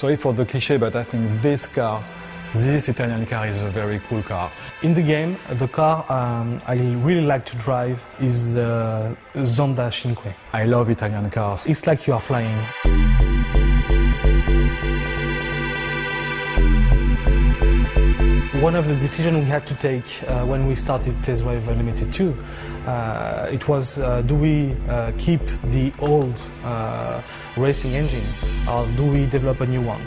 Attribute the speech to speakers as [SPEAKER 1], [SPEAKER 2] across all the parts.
[SPEAKER 1] Sorry for the cliché, but I think this Italian car is a very cool car.
[SPEAKER 2] In the game, the car I really like to drive is the Zonda Cinque.
[SPEAKER 1] I love Italian cars.
[SPEAKER 2] It's like you are flying. One of the decisions we had to take when we started Test Drive Unlimited 2, it was do we keep the old racing engine or do we develop a new one?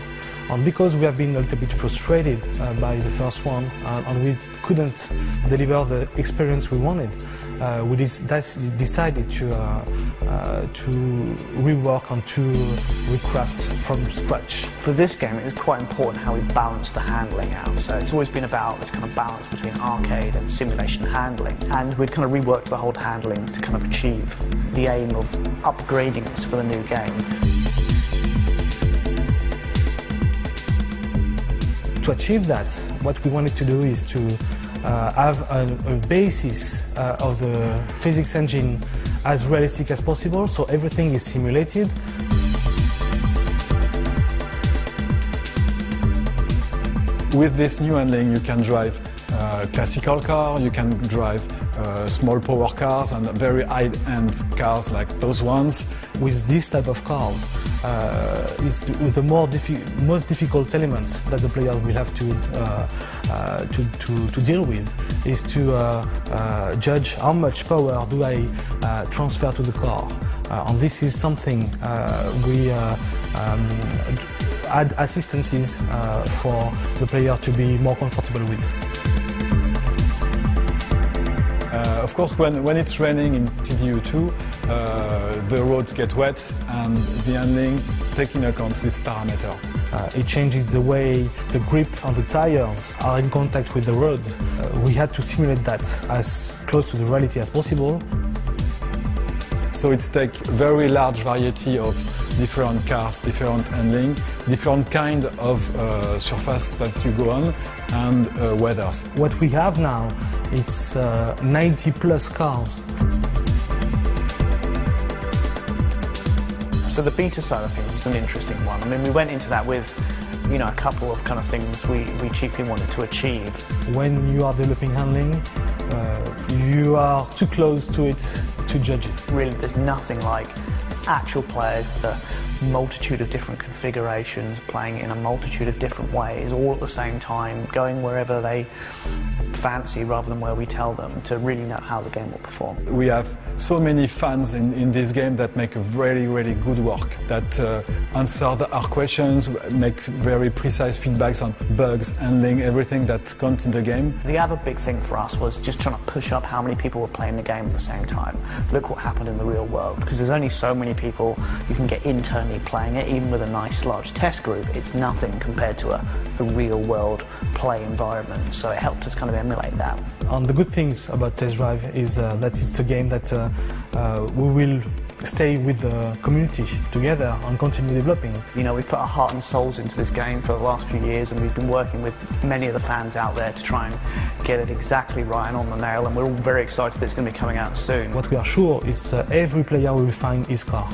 [SPEAKER 2] Because we have been a little bit frustrated by the first one and we couldn't deliver the experience we wanted, we decided to rework and to recraft from scratch.
[SPEAKER 3] For this game, it was quite important how we balanced the handling out. So it's always been about this kind of balance between arcade and simulation handling. And we'd kind of reworked the whole handling to kind of achieve the aim of upgrading this for the new game.
[SPEAKER 2] To achieve that, what we wanted to do is to have a basis of the physics engine as realistic as possible, so everything is simulated.
[SPEAKER 1] With this new handling, you can drive classical car, you can drive small power cars and very high-end cars like those ones.
[SPEAKER 2] With this type of cars, it's the most difficult elements that the player will have to deal with is to judge how much power do I transfer to the car. And this is something we add assistances for the player to be more comfortable with.
[SPEAKER 1] Of course, when it's raining in TDU2, the roads get wet and the handling taking account this parameter.
[SPEAKER 2] It changes the way the grip and the tires are in contact with the road. We had to simulate that as close to the reality as possible.
[SPEAKER 1] So it's take very large variety of different cars, different handling, different kind of surface that you go on, and weathers.
[SPEAKER 2] What we have now, it's 90 plus cars.
[SPEAKER 3] So the beta side of things was an interesting one. I mean, we went into that with, you know, a couple of kind of things we chiefly wanted to achieve.
[SPEAKER 2] When you are developing handling, you are too close to it to judge it.
[SPEAKER 3] Really, there's nothing like actual players, the multitude of different configurations, playing in a multitude of different ways, all at the same time, going wherever they fancy rather than where we tell them, to really know how the game will perform.
[SPEAKER 1] We have so many fans in this game that make a really, really good work, that answer our questions, make very precise feedbacks on bugs, handling, everything that counts in the game.
[SPEAKER 3] The other big thing for us was just trying to push up how many people were playing the game at the same time. Look what happened in the real world, because there's only so many people you can get internally playing it, even with a nice large test group. It's nothing compared to a real world play environment, so it helped us kind of emulate that.
[SPEAKER 2] And the good things about Test Drive is that it's a game that we will stay with the community together and continue developing.
[SPEAKER 3] You know, we've put our heart and souls into this game for the last few years, and we've been working with many of the fans out there to try and get it exactly right and on the nail, and we're all very excited that it's going to be coming out soon.
[SPEAKER 2] What we are sure is every player will find his car.